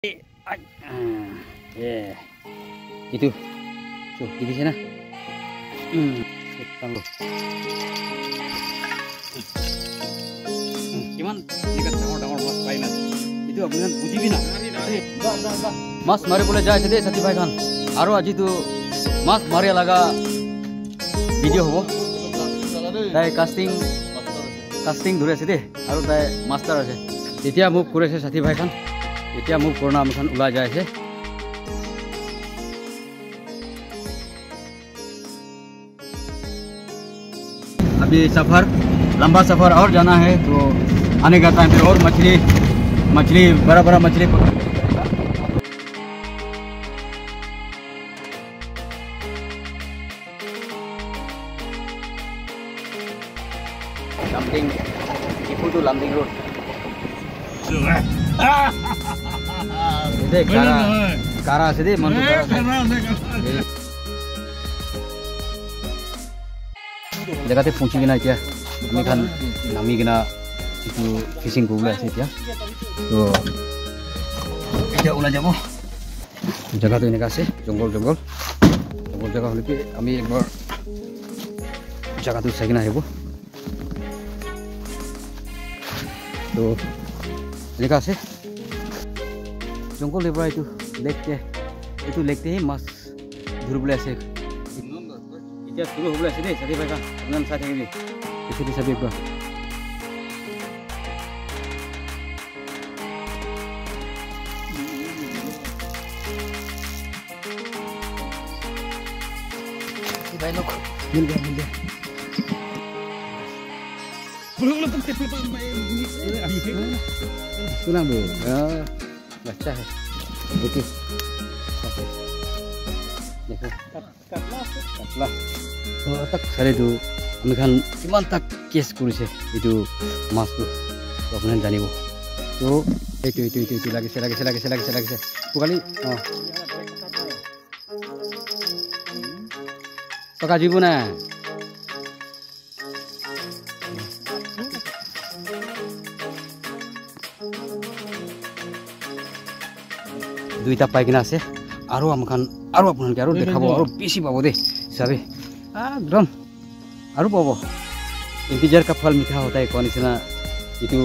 Itu tuh di sana gimana dekat orang mas painat itu আপনার বুঝিবি না মাছ মারে বলে যায় সেদে সাথী ভাই খান আরো আজি তো মাছ মারিয়া লাগা ভিডিও হবো তাই কাস্টিং ধরে আছে দে আৰু তাই মাস্টার আছে এতিয়া মুভ করেছে সাথী ভাই খান এতিয়া মুভ করনা আমখান উলা যায় আছে अभी सफ़र लंबा सफ़र और जाना है तो आने का टाइम फिर और मछली बड़ा मछली लंबिंग इफू टू लंबिंग रोड देख कारा से दे मन जगह पहुँची किना क्या खान नामी किना itu fishing को बोला है क्या तो ओला যাব जगह तो এনেকা আছে জঙ্গল जगह হলে কি আমি একবার জায়গাটো চাই কিনা আহিব তো এনেকা আছে জঙ্গল এবাৰ এইটো লেকতে মাছ ধৰিবলৈ আছে এতিয়া শুরু হবলৈ আছে দেই সাথী ভাই আপনার চাই থাকিবি পিছতে চাবি একবার भाई लोग मिल गया सुना दो अच्छा है देखिए देखो कतला तक सारे तो আমি খান কিমান তাক কেস কৰিছে এইটো মাছটো আপুনি জানিব তো এইটো লাগিছে পোকালি টকা দিব না দুইটা পাই কিনা আছে আৰু আমখান আৰু আপোনালোকে আৰু দেখাব আৰু বেছি পাব দেই হিচাপে একদম আৰু পাব ইন্তিজাৰ কা ফল মিঠা হতা কোৱা নিচিনা এইটো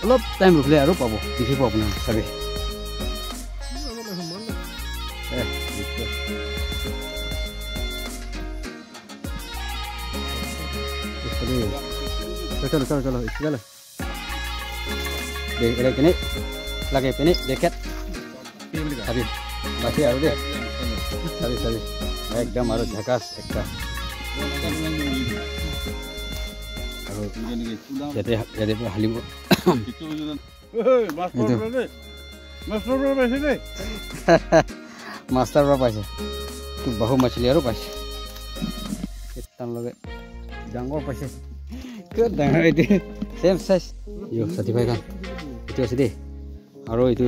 অলপ টাইম ৰখিলে আৰু পাব দেখিব আপোনাৰ হিচাপে चलो देख कने लगे पेने देखेत अभी बाकी आरो दे सभी एकदम आरो झकास एकटा याते हालिब मास्टर पाइसे तू बहु मछली आरो पाइसे कितन लगे डांगर पाइसे डांगर इति सेम साइज यो साथी भाई खान इतो আছে दे আৰু इतो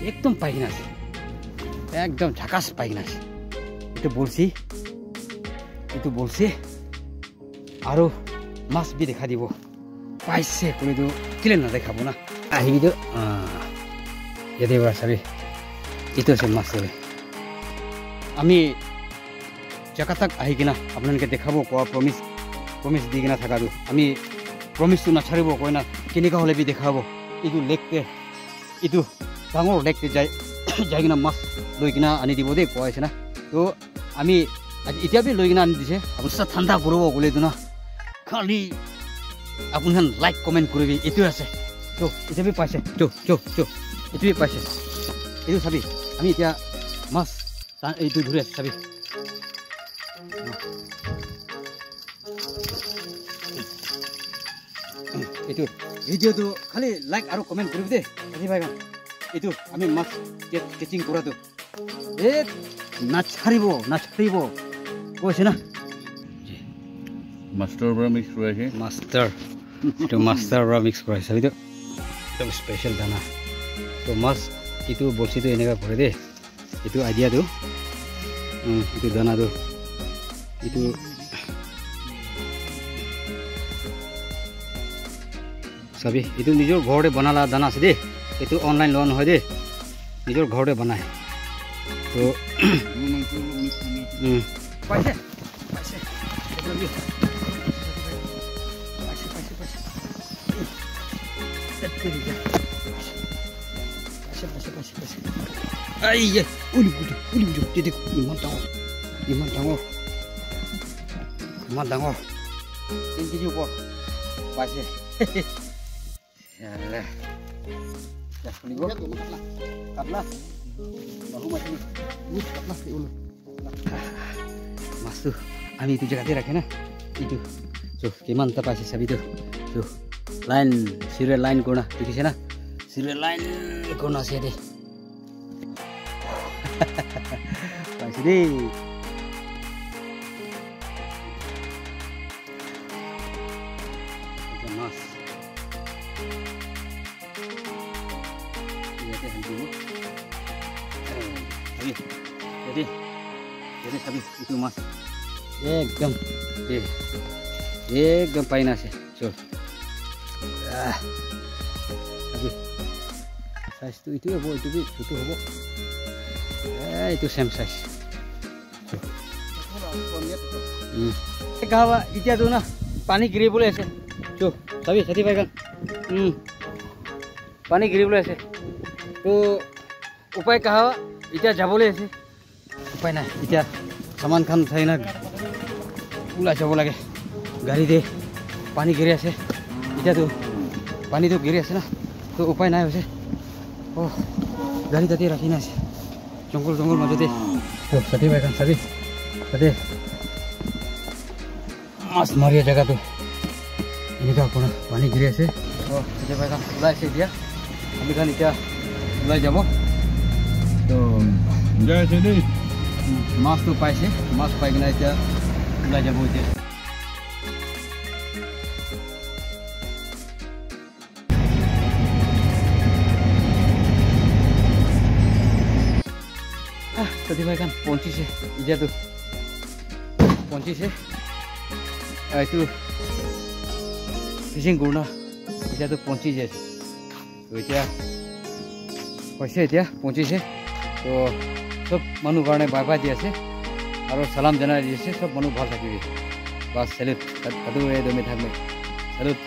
एकदम पाइकिना আছে एकदम झकास पाइकिना আছে इतो बोलছি আৰু মাছ বি দেখা দিব পাইছে কোনে তো কিলে না দেখাব না আহিবি তো এতে বড় সবে ইতো আছে মাছ হবে আমি জায়গা তক আহি কিনা আপোনালোকে দেখাব কোৱা प्रमिस दी किना थाका आमी प्रमिस तो नाछारिब कयना केनेका हले बि देखाब इदु लेकते इदु डांगर लेकते जाय किना माछ लय किना आनि दिबो दे कयसे ना तो आमी इतिया बि लय किना आनि दिसे आपन सा ठंडा करबो गले दुना खाली आपन लाइक कमेन्ट करबि इतु আছে तो इतिया बि पाइसे चो इतु बि पाइसे इतु साबि आमी इतिया माछ इतु धरे साबि itu video tu खाली लाइक आरो कमेन्ट करिबि दे साथी भाई itu আমি মাছ কেচিং কৰা তো নাছাৰিব কৈছে না মাস্টাৰ পৰা মিক্স কৰাইছে মাস্টাৰ পৰা মিক্স কৰাইছে এইটো একদম স্পেশাল দানা তো মাছ ইটো বলছিটো এনেকা কৰে দে ইটো আইডিয়া তো ইটো দানা তো ইটো सभी ये निजर घर बनाला दाना से दे এইটো অনলাইন লোৱা নহয় দেই, নিজৰ ঘৰতে বনায়। তো পাইছে পাইছে ইমান ডাঙৰ 3 কেজি ওপৰ পাইছে। মাছটো আমি এইটো জেগাতে ৰাখে না, এইটো কিমানটা পাইছে চাবিটো। লাইন চিৰিয়েল লাইন কৰোঁ না, দেখিছে না, চিৰিয়েল লাইন কৰোঁ আছে দেই। পাইছে দেই। মাছ ইয়াতে হান্দিব চাবি এইটো মাছ একদম একদম পাই না আছে। চল সাইজটো এইটো হ'ব, এইটো বি ছোটো হ'ব, এইটো চেম সাইজ। কাহাবা এতিয়াতো না পানী গিৰিবলৈ আছে। চাবি ছাতি পাই গান পানী গিৰিবলৈ আছে। তো উপায় কাহাবা এতিয়া যাবলৈ আছে, উপায় নাই। এতিয়া সামান খান উঠাই না ওলাই যাব লাগে। গাড়ীতে পানী গিৰি আছে, এতিয়াতো পানীটো গিৰি আছে না, তো উপায় নাই হৈছে। গাড়ী তাতে ৰাখি নাই আছে জংঘল মাজতে। ছাতি পাই গান চাবি তাতে মাছ মাৰিয়া জেগাটো এনেকুৱা আপোনাৰ পানী গিৰি আছে। ছাতি পাই গান ওলাই আছে। এতিয়া আমি খান এতিয়া ওলাই যাব। তো মাছটো পাইছে, মাছ পাই কিনে এতিয়া ওলাই যাব। এতিয়া ছাতি পাই গান পঞ্চিছে, এতিয়াতো পঞ্চিছে। এইটো ফিচিং কৰোঁ না, এতিয়াতো পঞ্চি যাইছে। তো এতিয়া হৈছে, এতিয়া পঞ্চিছে। তো সব মানুহ কাৰণে বাই বাই দি আছে আৰু চালাম জনাই দি আছে। সব মানুহ ভাল থাকিবি, বাছ চেলুট। তাতো এই দমে থাকবে, চেলুট।